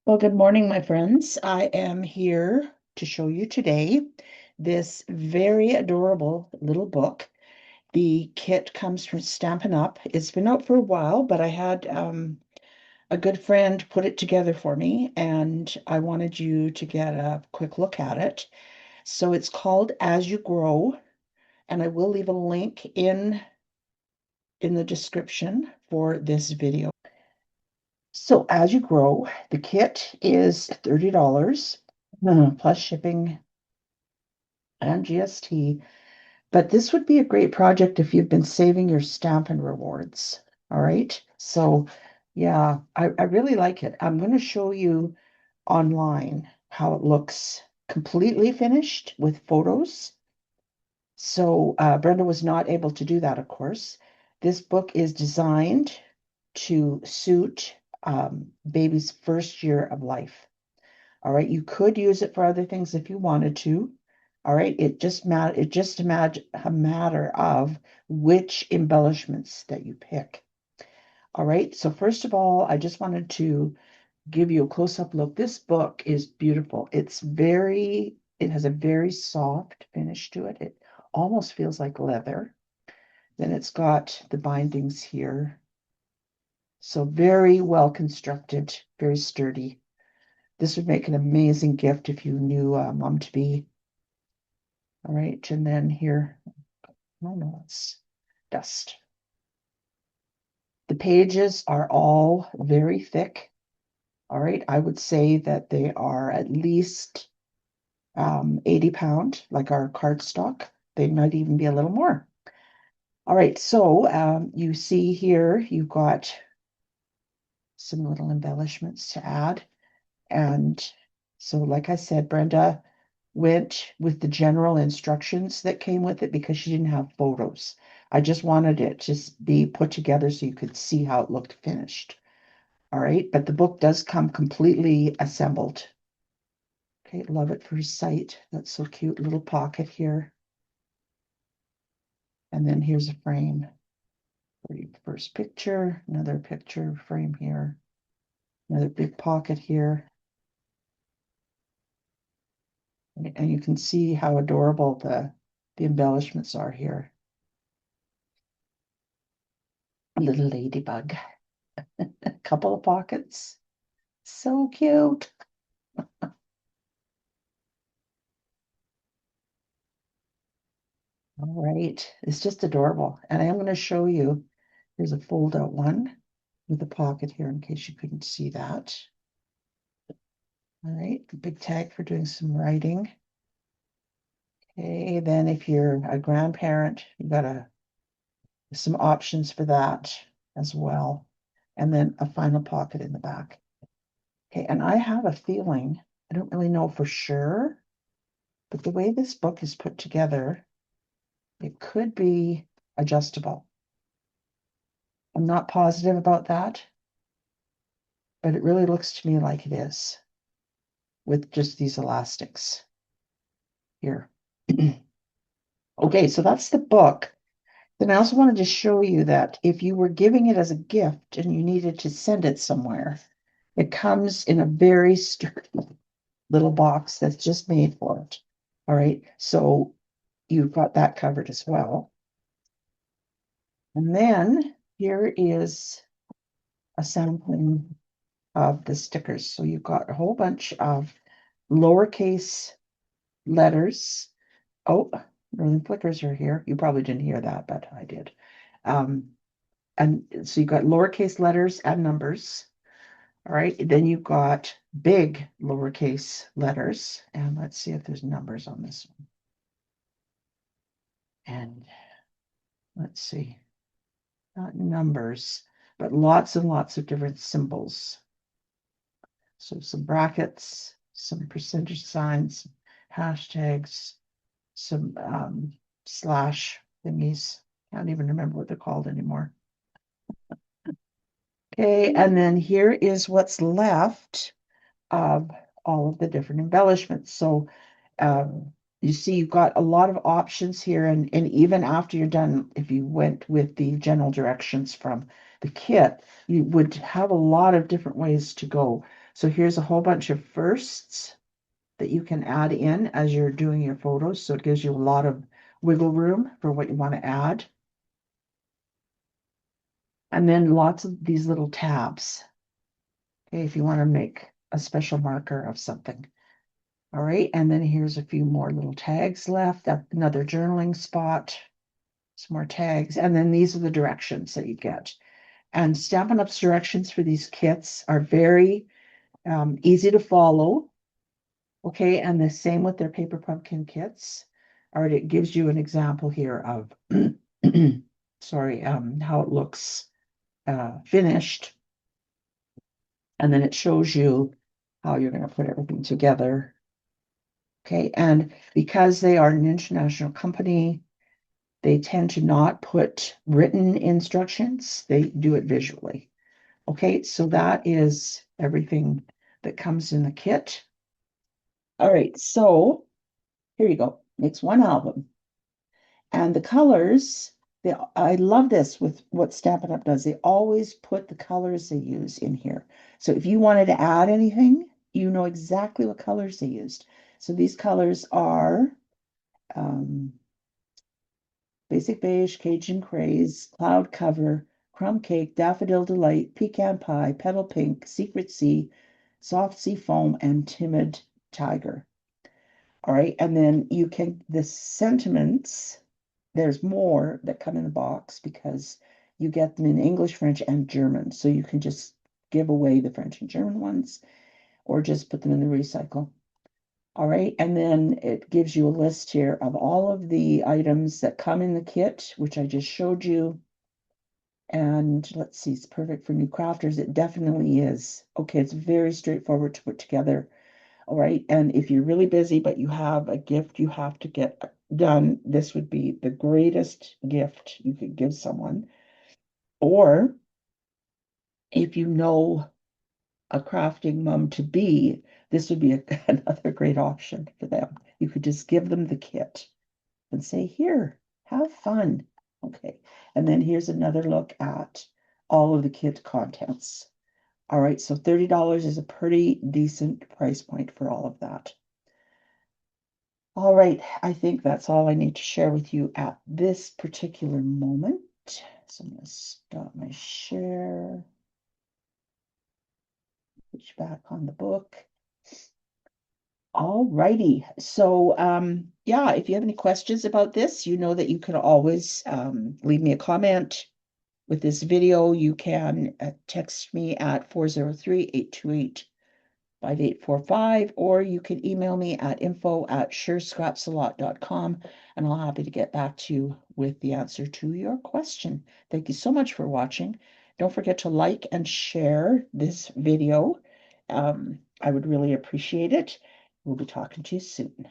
Well, good morning, my friends. I am here to show you today this very adorable little book. The kit comes from Stampin' Up. It's been out for a while, but I had a good friend put it together for me, and I wanted you to get a quick look at it. So it's called As You Grow, and I will leave a link in the description for this video. So As You Grow, the kit is $30 plus shipping and GST. But this would be a great project if you've been saving your Stampin' Rewards. All right. So, yeah, I really like it. I'm going to show you online how it looks completely finished with photos. So, Brenda was not able to do that, of course. This book is designed to suit baby's first year of life. All right, you could use it for other things if you wanted to. All right, it just imagine a matter of which embellishments that you pick. All right, so first of all, I just wanted to give you a close-up look. This book is beautiful. It has a very soft finish to it. It almost feels like leather. Then it's got the bindings here. So very well constructed, very sturdy. This would make an amazing gift if you knew mom to be. All right, and then here, oh no, it's dust. The pages are all very thick. All right, I would say that they are at least 80 pound, like our cardstock. They might even be a little more. All right, so you see here, you've got some little embellishments to add. And so, like I said, Brenda went with the general instructions that came with it because she didn't have photos. I just wanted it to be put together so you could see how it looked finished. All right, but the book does come completely assembled. Okay, love it for sight. That's so cute. Little pocket here. And then here's a frame for your first picture, another picture frame here, another big pocket here. And you can see how adorable the embellishments are here. A little ladybug, a couple of pockets. So cute. All right, it's just adorable. And I am going to show you, here's a fold out one with a pocket here in case you couldn't see that. All right, the big tag for doing some writing. Okay, then if you're a grandparent, you got some options for that as well. And then a final pocket in the back. Okay, and I have a feeling, I don't really know for sure, but the way this book is put together, it could be adjustable. I'm not positive about that, but it really looks to me like it is with just these elastics here. Okay, so that's the book. Then I also wanted to show you that if you were giving it as a gift and you needed to send it somewhere, it comes in a very sturdy little box that's just made for it. All right, so you've got that covered as well. And then here is a sampling of the stickers. So you've got a whole bunch of lowercase letters. Oh, Northern Flickers are here. You probably didn't hear that, but I did. Um, and so you've got lowercase letters and numbers. All right. Then you've got big lowercase letters. And let's see if there's numbers on this one. And let's see, not numbers, but lots and lots of different symbols. So some brackets, some percentage signs, hashtags, some slash thingies. Can't even remember what they're called anymore. Okay, and then here is what's left of all of the different embellishments. So you see you've got a lot of options here, and even after you're done, if you went with the general directions from the kit, you would have a lot of different ways to go. So here's a whole bunch of firsts that you can add in as you're doing your photos. So it gives you a lot of wiggle room for what you want to add. And then lots of these little tabs. Okay, if you want to make a special marker of something. All right, and then here's a few more little tags left. Another journaling spot, some more tags, and then these are the directions that you get. And Stampin' Up's directions for these kits are very easy to follow. Okay, and the same with their paper pumpkin kits. All right, it gives you an example here of, sorry, how it looks finished. And then it shows you how you're going to put everything together. Okay, and because they are an international company, they tend to not put written instructions. They do it visually. Okay, so that is everything that comes in the kit. All right, so here you go. It's one album. And the colors, I love this with what Stampin' Up does. They always put the colors they use in here. So if you wanted to add anything, you know exactly what colors they used. So these colors are um, Basic Beige, Cajun Craze, Cloud Cover, Crumb Cake, Daffodil Delight, Pecan Pie, Petal Pink, Secret Sea, Soft Sea Foam, and Timid Tiger. All right, and then you can, the sentiments, there's more that come in the box because you get them in English, French, and German. So you can just give away the French and German ones or just put them in the recycle. All right, and then it gives you a list here of all of the items that come in the kit, which I just showed you. And let's see, it's perfect for new crafters. It definitely is. Okay, it's very straightforward to put together. All right, and if you're really busy, but you have a gift you have to get done, this would be the greatest gift you could give someone. Or if you know a crafting mom to be, this would be another great option for them. You could just give them the kit and say, here, have fun. Okay, and then here's another look at all of the kit contents. All right, so $30 is a pretty decent price point for all of that. All right, I think that's all I need to share with you at this particular moment. So I'm going to stop my share, switch back on the book. All righty. So, yeah, if you have any questions about this, you know that you can always leave me a comment with this video. You can text me at 403-828-5845, or you can email me at info@surescrapsalot.com, and I'll happy to get back to you with the answer to your question. Thank you so much for watching. Don't forget to like and share this video. I would really appreciate it. We'll be talking to you soon.